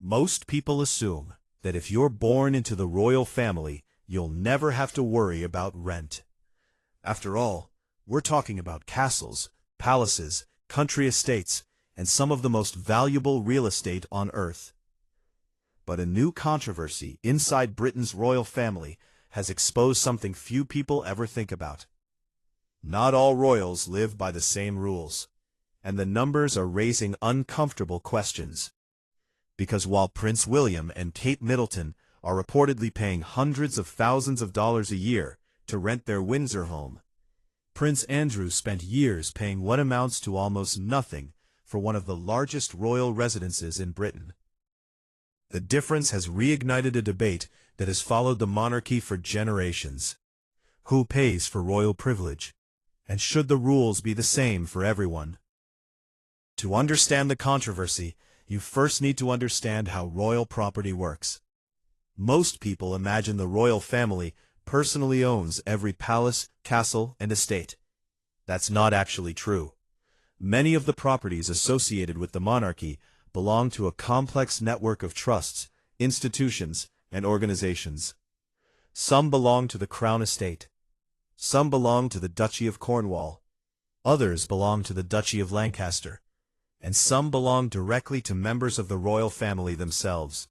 Most people assume that if you're born into the royal family, you'll never have to worry about rent. After all, we're talking about castles, palaces, country estates, and some of the most valuable real estate on earth. But a new controversy inside Britain's royal family has exposed something few people ever think about. Not all royals live by the same rules, and the numbers are raising uncomfortable questions. Because while Prince William and Kate Middleton are reportedly paying hundreds of thousands of dollars a year to rent their Windsor home, Prince Andrew spent years paying what amounts to almost nothing for one of the largest royal residences in Britain. The difference has reignited a debate that has followed the monarchy for generations. Who pays for royal privilege? And should the rules be the same for everyone? To understand the controversy, you first need to understand how royal property works. Most people imagine the royal family personally owns every palace, castle, and estate. That's not actually true. Many of the properties associated with the monarchy belong to a complex network of trusts, institutions, and organizations. Some belong to the Crown Estate. Some belong to the Duchy of Cornwall. Others belong to the Duchy of Lancaster. And some belong directly to members of the royal family themselves.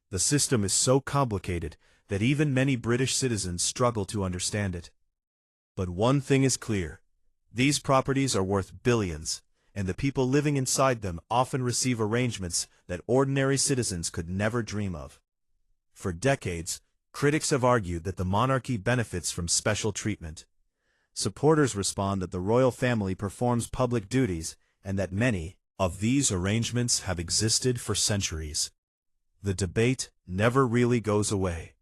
The system is so complicated that even many British citizens struggle to understand it. But one thing is clear. These properties are worth billions, and the people living inside them often receive arrangements that ordinary citizens could never dream of. For decades, critics have argued that the monarchy benefits from special treatment. Supporters respond that the royal family performs public duties and that many of these arrangements have existed for centuries. The debate never really goes away.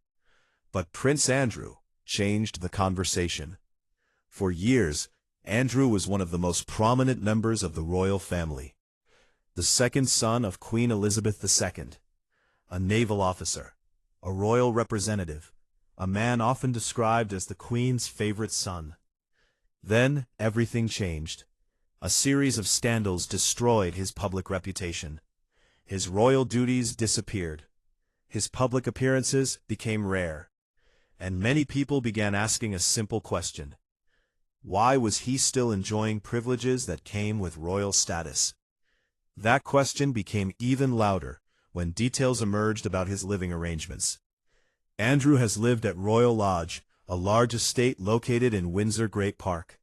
But Prince Andrew changed the conversation. For years, Andrew was one of the most prominent members of the royal family. The second son of Queen Elizabeth II, a naval officer, a royal representative, a man often described as the Queen's favorite son. Then everything changed. A series of scandals destroyed his public reputation. His royal duties disappeared. His public appearances became rare. And many people began asking a simple question. Why was he still enjoying privileges that came with royal status? That question became even louder when details emerged about his living arrangements. Andrew has lived at Royal Lodge, a large estate located in Windsor Great Park.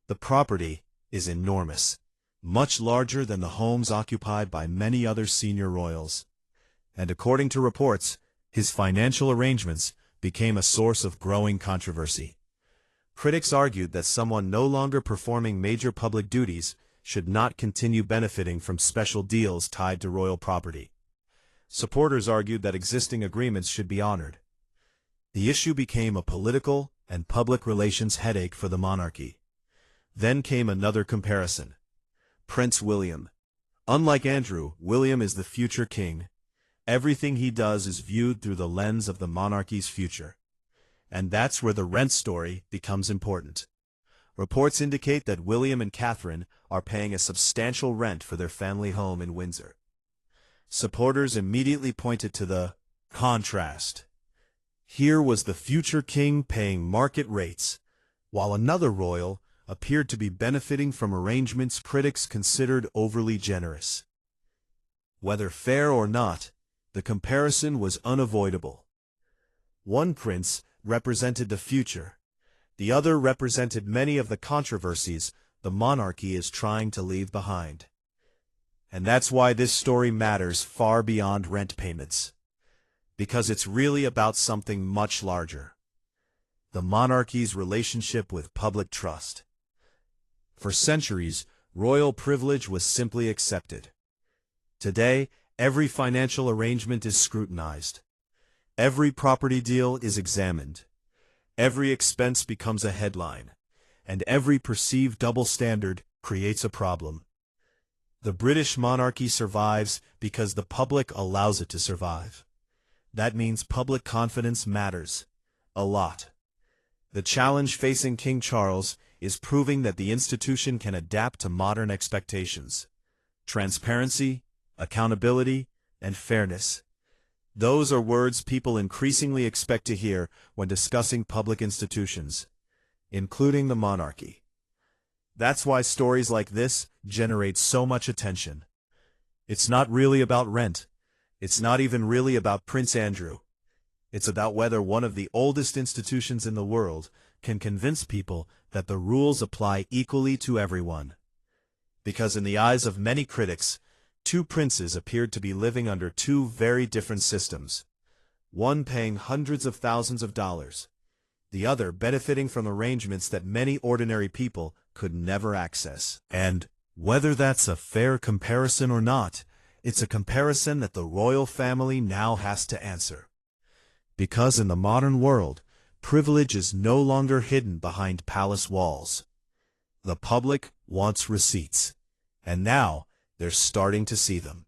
The property is enormous, much larger than the homes occupied by many other senior royals. And according to reports, his financial arrangements became a source of growing controversy. Critics argued that someone no longer performing major public duties should not continue benefiting from special deals tied to royal property. Supporters argued that existing agreements should be honored. The issue became a political and public relations headache for the monarchy. Then came another comparison. Prince William. Unlike Andrew, William is the future king. Everything he does is viewed through the lens of the monarchy's future. And that's where the rent story becomes important. Reports indicate that William and Catherine are paying a substantial rent for their family home in Windsor. Supporters immediately pointed to the contrast. Here was the future king paying market rates, while another royal appeared to be benefiting from arrangements critics considered overly generous. Whether fair or not, the comparison was unavoidable. One prince represented the future. The other represented many of the controversies the monarchy is trying to leave behind. And that's why this story matters far beyond rent payments. Because it's really about something much larger. The monarchy's relationship with public trust. For centuries, royal privilege was simply accepted. Today, every financial arrangement is scrutinized. Every property deal is examined. Every expense becomes a headline. And every perceived double standard creates a problem. The British monarchy survives because the public allows it to survive. That means public confidence matters. A lot. The challenge facing King Charles is proving that the institution can adapt to modern expectations. Transparency, accountability, and fairness. Those are words people increasingly expect to hear when discussing public institutions, including the monarchy. That's why stories like this generate so much attention. It's not really about rent. It's not even really about Prince Andrew. It's about whether one of the oldest institutions in the world can convince people that the rules apply equally to everyone. Because in the eyes of many critics, two princes appeared to be living under two very different systems, one paying hundreds of thousands of dollars, the other benefiting from arrangements that many ordinary people could never access. And whether that's a fair comparison or not, it's a comparison that the royal family now has to answer. Because in the modern world, privilege is no longer hidden behind palace walls. The public wants receipts, and now they're starting to see them.